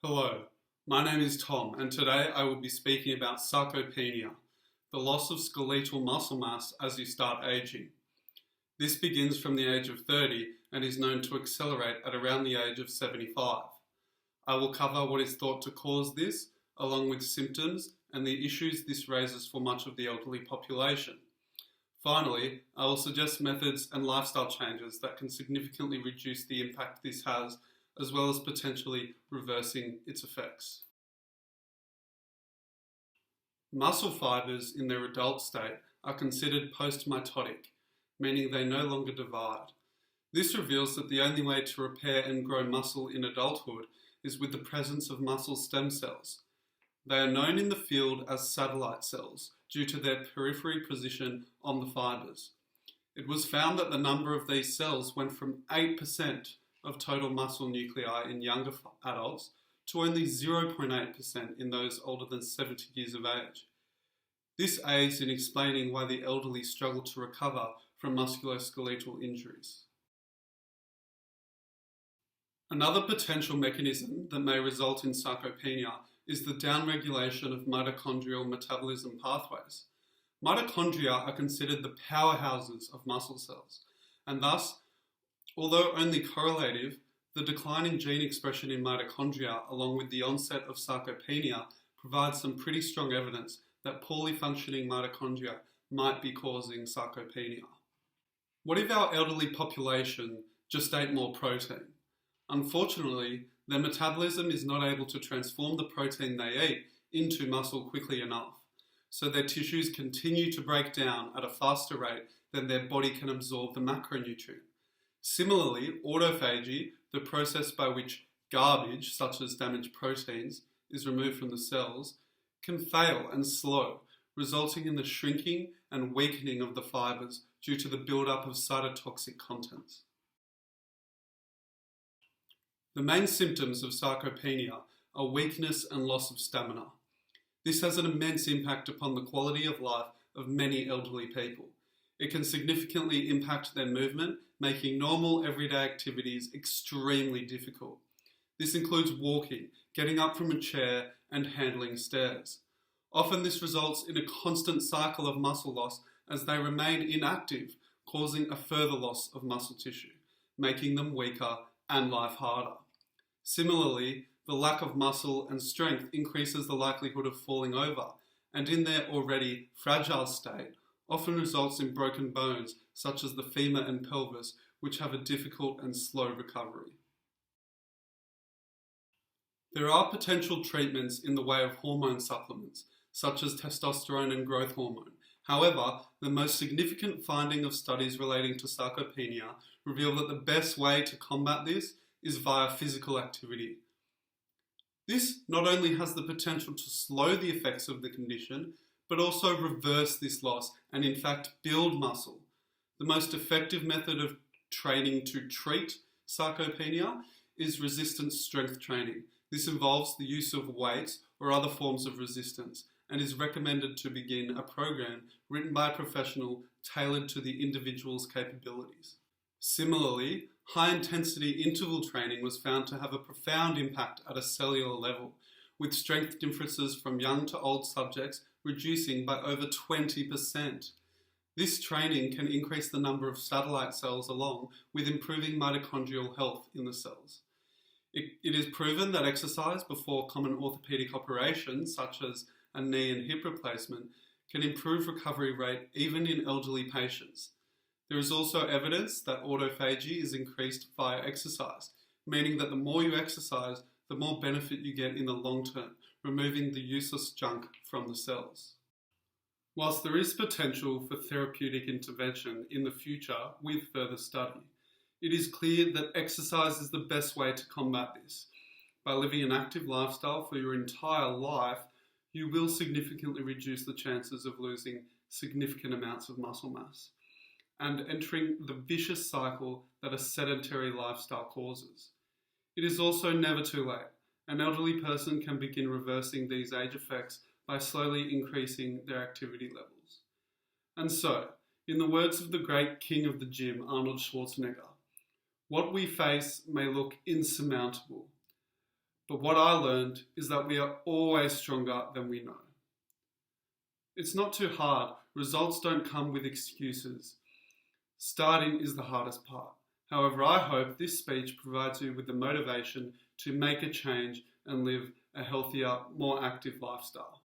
Hello, my name is Tom and today I will be speaking about sarcopenia, the loss of skeletal muscle mass as you start aging. This begins from the age of 30 and is known to accelerate at around the age of 75. I will cover what is thought to cause this, along with symptoms and the issues this raises for much of the elderly population. Finally, I will suggest methods and lifestyle changes that can significantly reduce the impact this has, as well as potentially reversing its effects. Muscle fibers in their adult state are considered post-mitotic, meaning they no longer divide. This reveals that the only way to repair and grow muscle in adulthood is with the presence of muscle stem cells. They are known in the field as satellite cells due to their periphery position on the fibers. It was found that the number of these cells went from 8% of total muscle nuclei in younger adults to only 0.8% in those older than 70 years of age. This aids in explaining why the elderly struggle to recover from musculoskeletal injuries. Another potential mechanism that may result in sarcopenia is the downregulation of mitochondrial metabolism pathways. Mitochondria are considered the powerhouses of muscle cells, and thus, although only correlative, the decline in gene expression in mitochondria along with the onset of sarcopenia provides some pretty strong evidence that poorly functioning mitochondria might be causing sarcopenia. What if our elderly population just ate more protein? Unfortunately, their metabolism is not able to transform the protein they eat into muscle quickly enough, so their tissues continue to break down at a faster rate than their body can absorb the macronutrient. Similarly, autophagy, the process by which garbage, such as damaged proteins, is removed from the cells, can fail and slow, resulting in the shrinking and weakening of the fibers due to the buildup of cytotoxic contents. The main symptoms of sarcopenia are weakness and loss of stamina. This has an immense impact upon the quality of life of many elderly people. It can significantly impact their movement, making normal everyday activities extremely difficult. This includes walking, getting up from a chair, and handling stairs. Often this results in a constant cycle of muscle loss as they remain inactive, causing a further loss of muscle tissue, making them weaker and life harder. Similarly, the lack of muscle and strength increases the likelihood of falling over, and in their already fragile state, often results in broken bones such as the femur and pelvis, which have a difficult and slow recovery. There are potential treatments in the way of hormone supplements, such as testosterone and growth hormone. However, the most significant finding of studies relating to sarcopenia reveal that the best way to combat this is via physical activity. This not only has the potential to slow the effects of the condition, but also reverse this loss and in fact build muscle. The most effective method of training to treat sarcopenia is resistance strength training. This involves the use of weights or other forms of resistance and is recommended to begin a program written by a professional tailored to the individual's capabilities. Similarly, high-intensity interval training was found to have a profound impact at a cellular level, with strength differences from young to old subjects reducing by over 20%. This training can increase the number of satellite cells along with improving mitochondrial health in the cells. It is proven that exercise before common orthopedic operations, such as a knee and hip replacement, can improve recovery rate even in elderly patients. There is also evidence that autophagy is increased via exercise, meaning that the more you exercise, the more benefit you get in the long term, removing the useless junk from the cells. Whilst there is potential for therapeutic intervention in the future with further study, it is clear that exercise is the best way to combat this. By living an active lifestyle for your entire life, you will significantly reduce the chances of losing significant amounts of muscle mass and entering the vicious cycle that a sedentary lifestyle causes. It is also never too late. An elderly person can begin reversing these age effects by slowly increasing their activity levels. And so, in the words of the great king of the gym, Arnold Schwarzenegger, what we face may look insurmountable, But what I learned is that we are always stronger than we know. It's not too hard. Results don't come with excuses. Starting is the hardest part. However, I hope this speech provides you with the motivation to make a change and live a healthier, more active lifestyle.